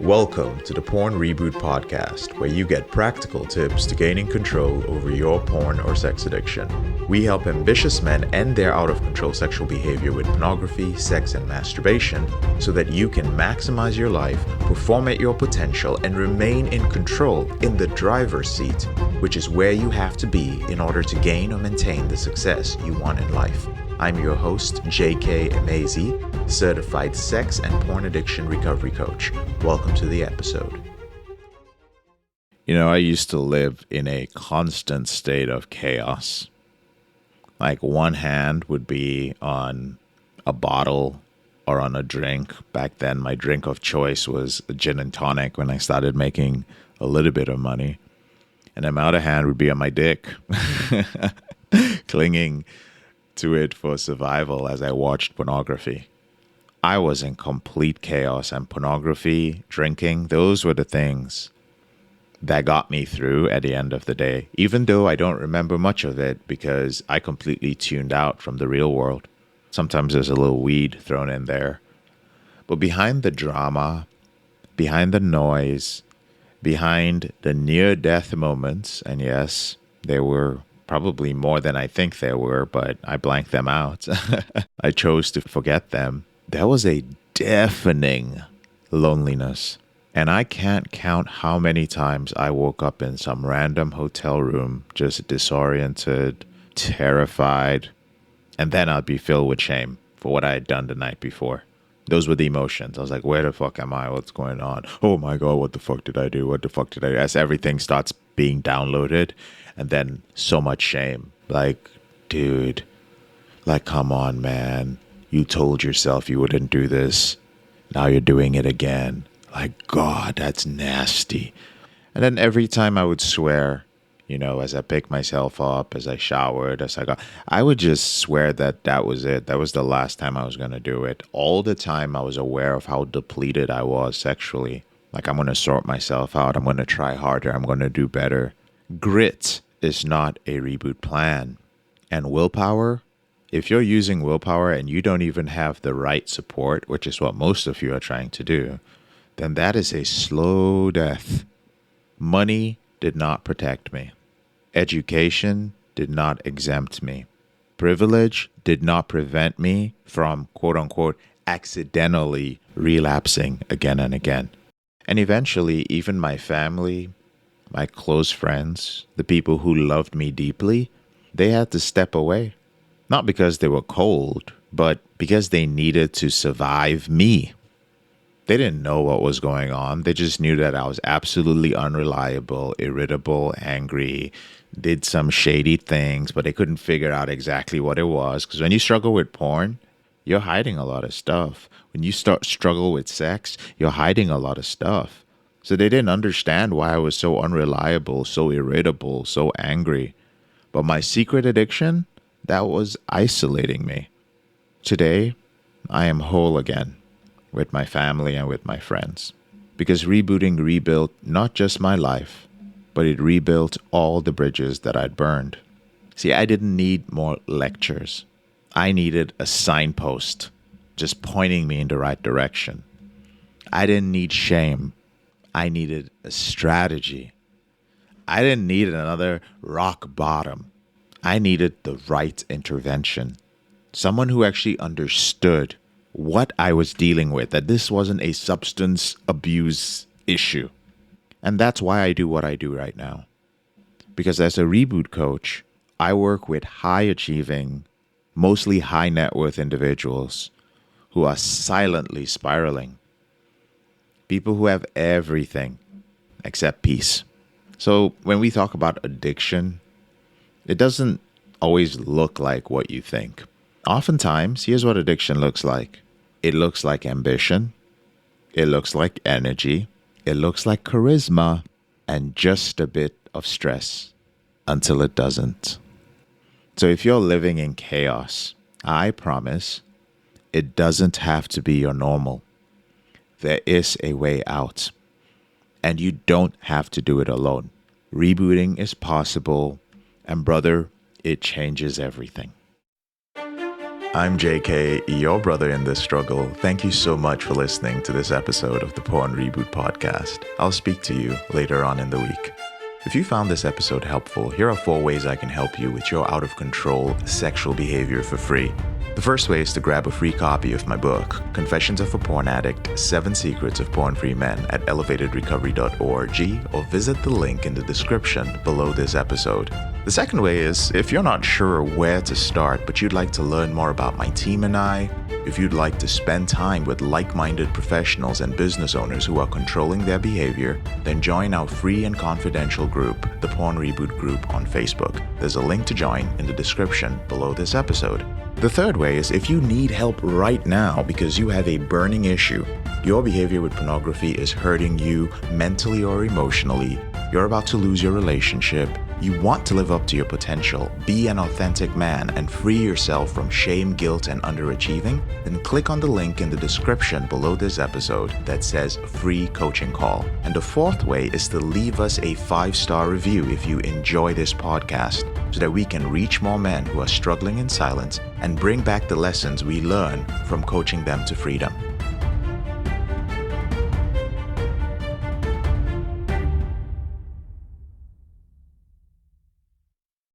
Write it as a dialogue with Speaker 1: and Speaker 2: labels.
Speaker 1: Welcome to the Porn Reboot podcast, where you get practical tips to gaining control over your porn or sex addiction. We help ambitious men end their out-of-control sexual behavior with pornography, sex, and masturbation so that you can maximize your life, perform at your potential, and remain in control in the driver's seat, which is where you have to be in order to gain or maintain the success you want in life. I'm your host, J.K. Emezi, certified sex and porn addiction recovery coach. Welcome to the episode.
Speaker 2: You know, I used to live in a constant state of chaos. Like one hand would be on a bottle or on a drink. Back then, my drink of choice was a gin and tonic when I started making a little bit of money. And then my other hand would be on my dick, clinging to it for survival as I watched pornography. I was in complete chaos, and pornography, drinking, those were the things that got me through at the end of the day, even though I don't remember much of it because I completely tuned out from the real world. Sometimes there's a little weed thrown in there. But behind the drama, behind the noise, behind the near-death moments, and yes, there were probably more than I think there were, but I blanked them out. I chose to forget them. There was a deafening loneliness. And I can't count how many times I woke up in some random hotel room, just disoriented, terrified, and then I'd be filled with shame for what I had done the night before. Those were the emotions. I was like, where the fuck am I? What's going on? Oh my God, what the fuck did I do? What the fuck did I do? As everything starts being downloaded, and then so much shame. Like, dude, like, come on, man. You told yourself you wouldn't do this. Now you're doing it again. Like, God, that's nasty. And then every time I would swear, you know, as I picked myself up, as I showered, I would just swear that that was it. That was the last time I was going to do it. All the time I was aware of how depleted I was sexually. Like, I'm going to sort myself out. I'm going to try harder. I'm going to do better. Grit is not a reboot plan. And willpower, if you're using willpower and you don't even have the right support, which is what most of you are trying to do, then that is a slow death. Money did not protect me. Education did not exempt me. Privilege did not prevent me from, quote unquote, accidentally relapsing again and again. And eventually, even my family, my close friends, the people who loved me deeply, they had to step away. Not because they were cold, but because they needed to survive me. They didn't know what was going on. They just knew that I was absolutely unreliable, irritable, angry, did some shady things, but they couldn't figure out exactly what it was. Because when you struggle with porn, you're hiding a lot of stuff. When you struggle with sex, you're hiding a lot of stuff. So they didn't understand why I was so unreliable, so irritable, so angry. But my secret addiction, that was isolating me. Today, I am whole again with my family and with my friends. Because rebooting rebuilt not just my life, but it rebuilt all the bridges that I'd burned. See, I didn't need more lectures. I needed a signpost just pointing me in the right direction. I didn't need shame. I needed a strategy. I didn't need another rock bottom. I needed the right intervention. Someone who actually understood what I was dealing with, that this wasn't a substance abuse issue. And that's why I do what I do right now. Because as a reboot coach, I work with high-achieving, mostly high net worth individuals who are silently spiraling. People who have everything except peace. So when we talk about addiction, it doesn't always look like what you think. Oftentimes, here's what addiction looks like. It looks like ambition. It looks like energy. It looks like charisma and just a bit of stress until it doesn't. So if you're living in chaos, I promise it doesn't have to be your normal. There is a way out. And you don't have to do it alone. Rebooting is possible. And brother, it changes everything.
Speaker 1: I'm JK, your brother in this struggle. Thank you so much for listening to this episode of the Porn Reboot podcast. I'll speak to you later on in the week. If you found this episode helpful, here are 4 ways I can help you with your out of control sexual behavior for free. The first way is to grab a free copy of my book, Confessions of a Porn Addict, 7 Secrets of Porn-Free Men at elevatedrecovery.org, or visit the link in the description below this episode. The second way is, if you're not sure where to start, but you'd like to learn more about my team and I, if you'd like to spend time with like-minded professionals and business owners who are controlling their behavior, then join our free and confidential group, the Porn Reboot group on Facebook. There's a link to join in the description below this episode. The third way is if you need help right now because you have a burning issue, your behavior with pornography is hurting you mentally or emotionally, you're about to lose your relationship, you want to live up to your potential, be an authentic man, and free yourself from shame, guilt, and underachieving, then click on the link in the description below this episode that says free coaching call. And the fourth way is to leave us a 5-star review if you enjoy this podcast, so that we can reach more men who are struggling in silence and bring back the lessons we learn from coaching them to freedom.